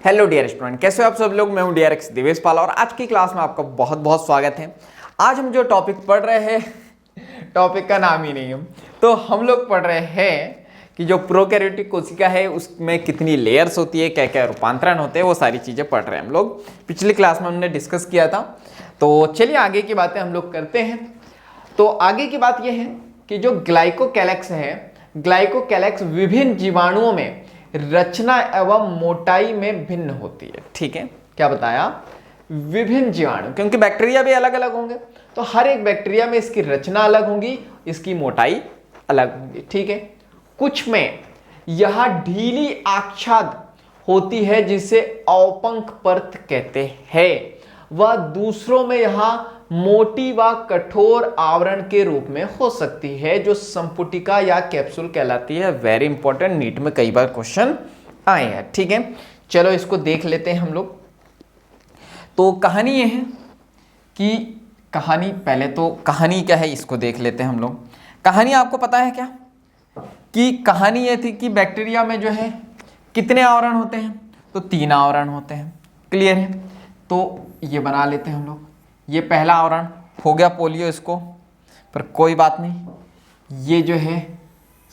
Hello dear student, कैसे हो आप सब लोग। मैं हूं डीआरएक्स दिवेश पाल और आज की क्लास में आपका बहुत बहुत स्वागत है। आज हम जो टॉपिक पढ़ रहे हैं, टॉपिक का नाम ही नहीं है, तो हम लोग पढ़ रहे हैं कि जो प्रोकैरियोटिक कोशिका है उसमें कितनी लेयर्स होती है, क्या क्या रूपांतरण होते हैं, वो सारी चीज़ें पढ़ रहे हैं हम लोग। पिछली क्लास में हमने डिस्कस किया था, तो चलिए आगे की बातें हम लोग करते हैं। तो आगे की बात यह है कि जो ग्लाइकोकैलेक्स है, ग्लाइकोकैलेक्स विभिन्न जीवाणुओं में रचना एवं मोटाई में भिन्न होती है। ठीक है, क्या बताया? विभिन्न जीवाणु, क्योंकि बैक्टीरिया भी अलग अलग होंगे, तो हर एक बैक्टीरिया में इसकी रचना अलग होगी, इसकी मोटाई अलग होगी। ठीक है, कुछ में यह ढीली आच्छाद होती है जिसे अवपंक परत कहते हैं, वह दूसरों में यह मोटी व कठोर आवरण के रूप में हो सकती है, जो संपुटिका या कैप्सूल कहलाती है। वेरी इंपॉर्टेंट, नीट में कई बार क्वेश्चन आए हैं। ठीक है, चलो इसको देख लेते हैं हम लोग। तो कहानी ये है कि पहले तो कहानी क्या है इसको देख लेते हैं हम लोग। कहानी आपको पता है क्या? कि कहानी ये थी कि बैक्टीरिया में जो है कितने आवरण होते हैं? तो 3 आवरण होते हैं। क्लियर है? तो ये बना लेते हैं हम लोग। ये पहला आवरण हो गया पोलियो इसको, पर कोई बात नहीं। ये जो है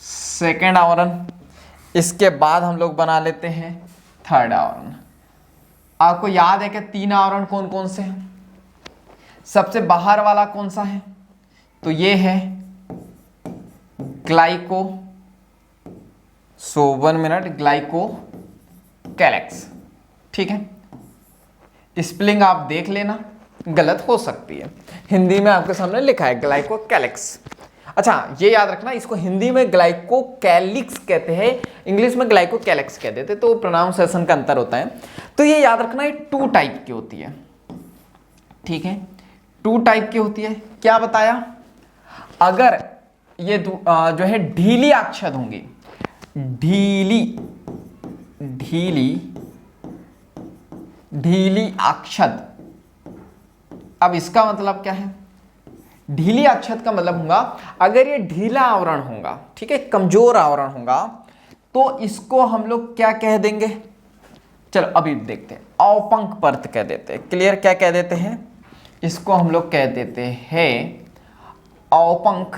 सेकेंड आवरण, इसके बाद हम लोग बना लेते हैं थर्ड आवरण। आपको याद है कि 3 आवरण कौन कौन से हैं? सबसे बाहर वाला कौन सा है? तो ये है ग्लाइको, 1 मिनट, ग्लाइकोकैलेक्स। ठीक है, स्पेलिंग आप देख लेना, गलत हो सकती है। हिंदी में आपके सामने लिखा है ग्लाइकोकैलेक्स। अच्छा, ये याद रखना, इसको हिंदी में ग्लाइकोकैलिक्स कहते हैं, इंग्लिश में ग्लाइकोकैलेक्स कहते थे, तो प्रोनाउंसिएशन का अंतर होता है। तो ये याद रखना, ये 2 टाइप की होती है। ठीक है, 2 टाइप की होती है। क्या बताया? अगर ये जो है ढीली आच्छाद होंगी, ढीली आच्छाद। अब इसका मतलब क्या है? ढीली आच्छाद का मतलब होगा अगर ये ढीला आवरण होगा, ठीक है, कमजोर आवरण होगा, तो इसको हम लोग क्या कह देंगे? चलो अभी देखते हैं, अवपंक परत कह देते हैं। क्लियर? क्या कह देते हैं? इसको हम लोग कह देते हैं अवपंक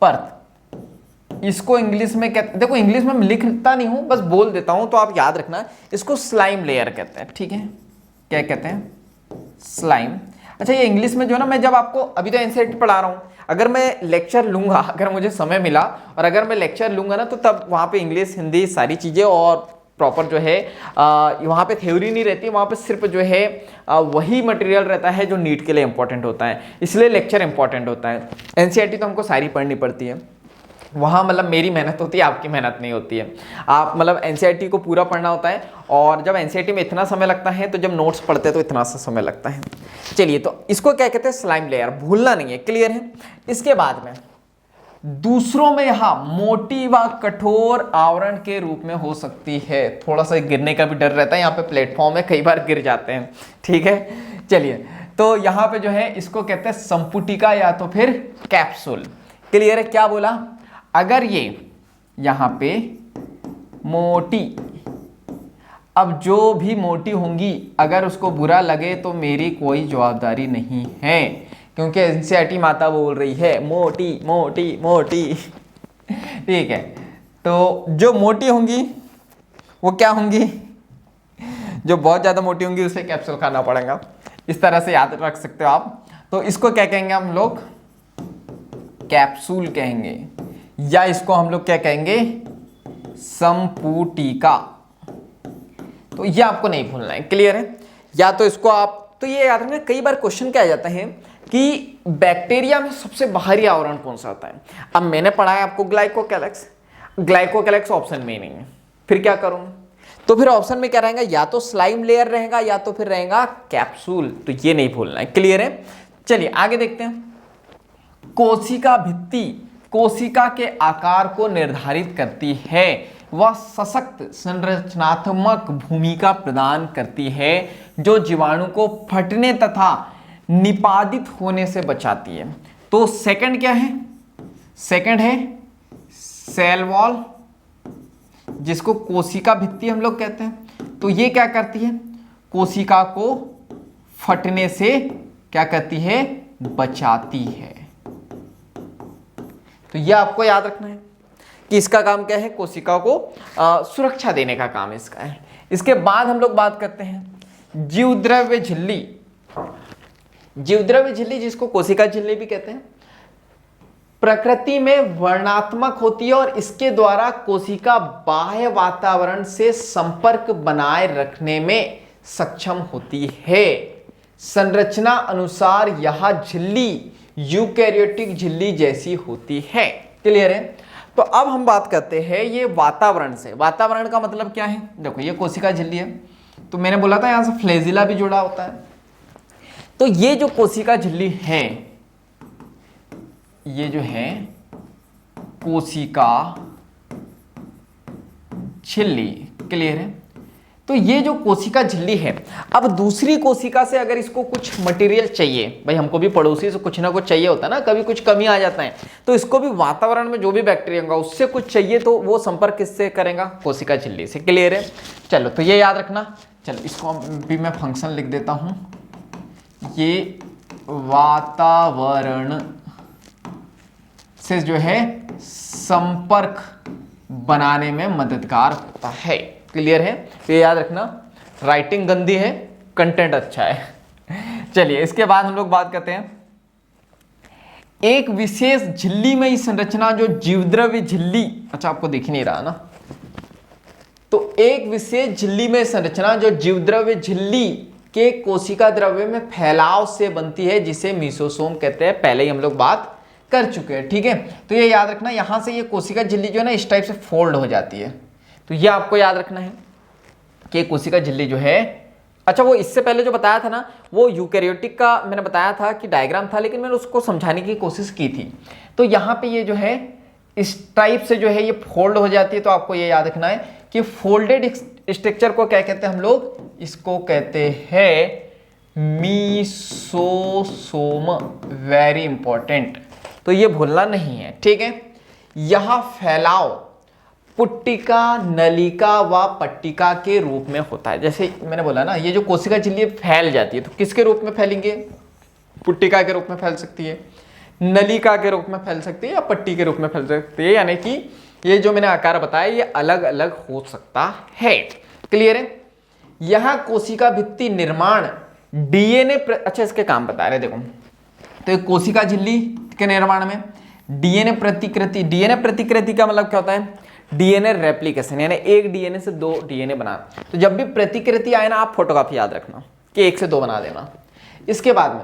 परत। इसको इंग्लिश में कहते, देखो इंग्लिश में मैं लिखता नहीं हूं, बस बोल देता हूं, तो आप याद रखना, इसको स्लाइम लेयर कहते हैं। ठीक है, क्या कहते हैं? स्लाइम। अच्छा, ये इंग्लिश में जो ना, मैं जब आपको अभी तो एनसीईआरटी पढ़ा रहा हूँ, अगर मैं लेक्चर लूंगा, अगर मुझे समय मिला और अगर मैं लेक्चर लूंगा ना, तो तब वहाँ पे इंग्लिश, हिंदी सारी चीज़ें और प्रॉपर जो है वहाँ पे थ्योरी नहीं रहती, वहाँ पे सिर्फ जो है वही मटेरियल रहता है जो नीट के लिए इंपॉर्टेंट होता है, इसलिए लेक्चर इंपॉर्टेंट होता है। एनसीईआरटी तो हमको सारी पढ़नी पड़ती है, वहाँ मतलब मेरी मेहनत होती है, आपकी मेहनत नहीं होती है। आप मतलब एनसीईआरटी को पूरा पढ़ना होता है, और जब एनसीईआरटी में इतना समय लगता है, तो जब नोट्स पढ़ते हैं तो इतना सा समय लगता है। चलिए, तो इसको क्या कहते हैं? स्लाइम लेयर, भूलना नहीं है। क्लियर है? इसके बाद में दूसरों में यह मोटी व कठोर आवरण के रूप में हो सकती है। थोड़ा सा गिरने का भी डर रहता है, यहाँ पे प्लेटफॉर्म है, कई बार गिर जाते हैं। ठीक है, चलिए, तो यहाँ पे जो है इसको कहते हैं संपुटिका या तो फिर कैप्सूल। क्लियर है? क्या बोला? अगर ये यहां पे मोटी, अब जो भी मोटी होंगी, अगर उसको बुरा लगे तो मेरी कोई जवाबदारी नहीं है, क्योंकि एनसीईआरटी माता बोल रही है मोटी मोटी मोटी। ठीक है, तो जो मोटी होंगी वो क्या होंगी? जो बहुत ज्यादा मोटी होंगी उसे कैप्सूल खाना पड़ेगा। इस तरह से याद रख सकते हो आप। तो इसको क्या कहेंगे हम लोग? कैप्सूल कहेंगे, या इसको हम लोग क्या कहेंगे? संपुटिका। तो ये आपको नहीं भूलना है। क्लियर है? या तो इसको आप, तो ये याद रखना, कई बार क्वेश्चन क्या आ जाता है कि बैक्टीरिया में सबसे बाहरी आवरण कौन सा होता है। अब मैंने पढ़ा है आपको ग्लाइकोकैलेक्स, ग्लाइकोकैलेक्स ऑप्शन में ही नहीं है, फिर क्या करूंगा? तो फिर ऑप्शन में क्या रहेगा? या तो स्लाइम लेयर रहेगा या तो फिर रहेगा कैप्सूल। तो ये नहीं भूलना है। क्लियर है? चलिए आगे देखते हैं। कोशिका भित्ति कोशिका के आकार को निर्धारित करती है, वह सशक्त संरचनात्मक भूमिका प्रदान करती है जो जीवाणु को फटने तथा निपादित होने से बचाती है। तो सेकंड क्या है? सेकंड है सेल वॉल, जिसको कोशिका भित्ति हम लोग कहते हैं। तो ये क्या करती है? कोशिका को फटने से क्या करती है? बचाती है। तो ये आपको याद रखना है कि इसका काम क्या है? कोशिका को सुरक्षा देने का काम इसका है। इसके बाद हम लोग बात करते हैं जीवद्रव्य झिल्ली। जीवद्रव्य झिल्ली, जिसको कोशिका झिल्ली भी कहते हैं, प्रकृति में वर्णात्मक होती है और इसके द्वारा कोशिका बाह्य वातावरण से संपर्क बनाए रखने में सक्षम होती है। संरचना अनुसार यह झिल्ली यूकैरियोटिक झिल्ली जैसी होती है। क्लियर है? तो अब हम बात करते हैं ये वातावरण से। वातावरण का मतलब क्या है? देखो ये कोशिका झिल्ली है, तो मैंने बोला था यहां से फ्लैजिला भी जुड़ा होता है। तो ये जो कोशिका झिल्ली है, ये जो है कोशिका झिल्ली। क्लियर है? तो ये जो कोशिका झिल्ली है, अब दूसरी कोशिका से अगर इसको कुछ मटेरियल चाहिए, भाई हमको भी पड़ोसी से कुछ ना कुछ चाहिए होता है ना, कभी कुछ कमी आ जाता है, तो इसको भी वातावरण में जो भी बैक्टीरिया होगा उससे कुछ चाहिए, तो वो संपर्क किससे करेगा? कोशिका झिल्ली से। क्लियर है? चलो तो ये याद रखना। चलो इसको भी मैं फंक्शन लिख देता हूं। ये वातावरण से जो है संपर्क बनाने में मददगार होता है। क्लियर है? तो ये याद रखना। राइटिंग गंदी है, कंटेंट अच्छा है। चलिए इसके बाद हम लोग बात करते हैं एक विशेष झिल्ली में ही संरचना जो जीवद्रव्य झिल्ली, अच्छा आपको दिख नहीं रहा ना, तो एक विशेष झिल्ली में संरचना जो जीवद्रव्य झिल्ली के कोशिका द्रव्य में फैलाव से बनती है, जिसे मीसोसोम कहते हैं। पहले ही हम लोग बात कर चुके हैं। ठीक है? तो ये याद रखना, यहां से ये कोशिका झिल्ली जो है ना इस टाइप से फोल्ड हो जाती है। तो ये आपको याद रखना है कि कोशिका झिल्ली जो है, अच्छा वो इससे पहले जो बताया था ना, वो यूकैरियोटिक का मैंने बताया था कि डायग्राम था, लेकिन मैंने उसको समझाने की कोशिश की थी। तो यहाँ पे ये जो है इस टाइप से जो है ये फोल्ड हो जाती है। तो आपको ये याद रखना है कि फोल्डेड स्ट्रक्चर को क्या कहते हैं हम लोग? इसको कहते हैं मीसोसोम। वेरी इंपॉर्टेंट, तो ये भूलना नहीं है। ठीक है? यह फैलाव पुट्टिका, नलिका व पट्टिका के रूप में होता है। जैसे मैंने बोला ना, ये जो कोशिका झिल्ली फैल जाती है, तो किसके रूप में फैलेंगे? पुट्टिका के रूप में फैल सकती है, नलिका के रूप में फैल सकती है, या पट्टी के रूप में फैल सकती है। यानी कि ये जो मैंने आकार बताया ये अलग अलग हो सकता है। क्लियर है? यह कोशिका भित्ति निर्माण डीएनए अच्छा इसके काम बता रहे देखो। तो एक कोशिका झिल्ली के निर्माण में डीएनए प्रतिकृति, डीएनए प्रतिकृति का मतलब क्या होता है? डीएनए रेप्लिकेशन, यानी एक डीएनए से दो डीएनए बना। तो जब भी प्रतिकृति आए ना, आप फोटोकॉपी याद रखना कि एक से दो बना देना। इसके बाद में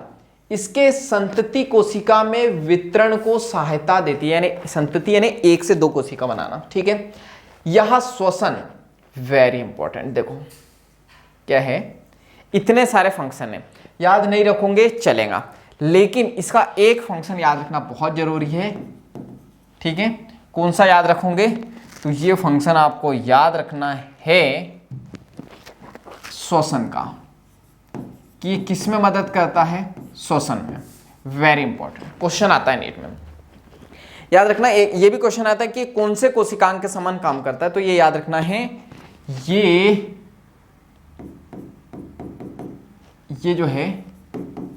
इसके संतति कोशिका में वितरण को सहायता देती है, यानी संतति यानी एक से दो कोशिका बनाना। ठीक है? यह श्वसन, वेरी इंपॉर्टेंट, देखो क्या है, इतने सारे फंक्शन है, याद नहीं रखोगे चलेगा, लेकिन इसका एक फंक्शन याद रखना बहुत जरूरी है। ठीक है? कौन सा याद रखोगे? तो ये फंक्शन आपको याद रखना है श्वसन का, कि किस में मदद करता है? श्वसन में। वेरी इंपॉर्टेंट क्वेश्चन आता है नीट में, याद रखना। ये भी क्वेश्चन आता है कि कौन से कोशिकांग के समान काम करता है, तो ये याद रखना है, ये जो है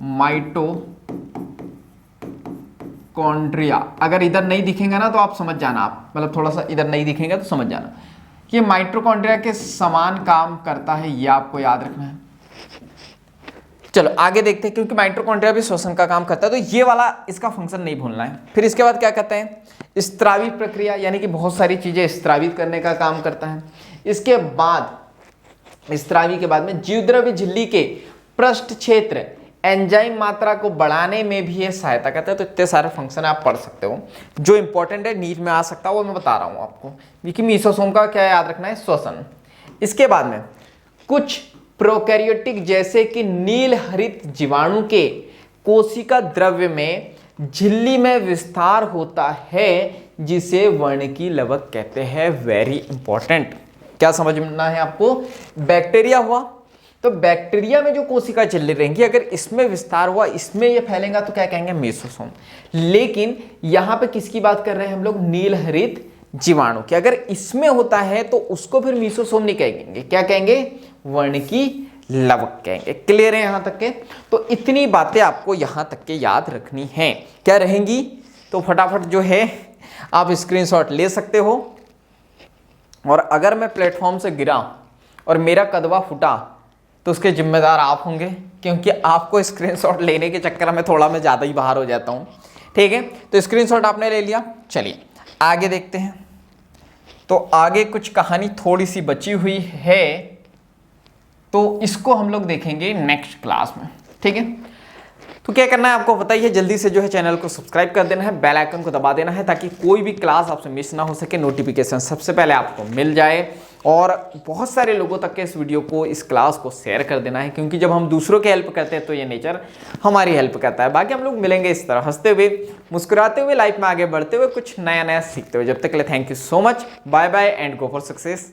माइटोकॉन्ड्रिया। अगर इधर नहीं दिखेंगे ना तो आप समझ जाना, आप मतलब थोड़ा सा इधर नहीं दिखेंगे तो समझ जाना कि माइटोकॉन्ड्रिया के समान काम करता है, ये आपको याद रखना है। चलो आगे देखते हैं, क्योंकि माइटोकॉन्ड्रिया भी श्वसन का काम करता है, तो ये वाला इसका फंक्शन नहीं भूलना है। फिर इसके बाद क्या कहते हैं? स्त्रावी प्रक्रिया, यानी कि बहुत सारी चीजें स्त्रावित करने का काम करता है। इसके बाद स्त्रावी के बाद में जीवद्रव्य झिल्ली के पृष्ठ क्षेत्र एंजाइम मात्रा को बढ़ाने में भी ये सहायता करता है। तो इतने सारे फंक्शन आप पढ़ सकते हो, जो इंपॉर्टेंट है नीट में आ सकता है वो मैं बता रहा हूं आपको। क्योंकि मीसोसोम का क्या याद रखना है? श्वसन। इसके बाद में कुछ प्रोकैरियोटिक जैसे कि नील हरित जीवाणु के कोशिका द्रव्य में झिल्ली में विस्तार होता है, जिसे वर्णकी लवक कहते हैं। वेरी इंपॉर्टेंट, क्या समझना है आपको? बैक्टीरिया हुआ, तो बैक्टीरिया में जो कोशिका चल रहेंगी, अगर इसमें विस्तार हुआ, इसमें ये फैलेगा तो क्या कहेंगे, मेसोसोम। लेकिन यहां पे किसकी बात कर रहे हैं हम लोग, नील हरित जीवाणु की। अगर इसमें होता है तो उसको फिर मीसोसोम नहीं कहेंगे, क्या कहेंगे, वर्णकी लवक कहेंगे। क्लियर है यहां तक के? तो इतनी बातें आपको यहां तक के याद रखनी है। क्या रहेंगी? तो फटाफट जो है आप स्क्रीनशॉट ले सकते हो। और अगर मैं प्लेटफॉर्म से गिरा और मेरा कदवा फूटा तो उसके जिम्मेदार आप होंगे, क्योंकि आपको स्क्रीनशॉट लेने के चक्कर में थोड़ा मैं ज़्यादा ही बाहर हो जाता हूँ। ठीक है, तो स्क्रीनशॉट आपने ले लिया। चलिए आगे देखते हैं। तो आगे कुछ कहानी थोड़ी सी बची हुई है, तो इसको हम लोग देखेंगे नेक्स्ट क्लास में। ठीक है, तो क्या करना है आपको पता ही है, जल्दी से जो है चैनल को सब्सक्राइब कर देना है, बेल आइकन को दबा देना है, ताकि कोई भी क्लास आपसे मिस ना हो सके, नोटिफिकेशन सबसे पहले आपको मिल जाए। और बहुत सारे लोगों तक के इस वीडियो को, इस क्लास को शेयर कर देना है, क्योंकि जब हम दूसरों की हेल्प करते हैं तो ये नेचर हमारी हेल्प करता है। बाकी हम लोग मिलेंगे इस तरह हंसते हुए, मुस्कुराते हुए, लाइफ में आगे बढ़ते हुए, कुछ नया नया सीखते हुए। जब तक के लिए thank you so much, bye bye and go for success.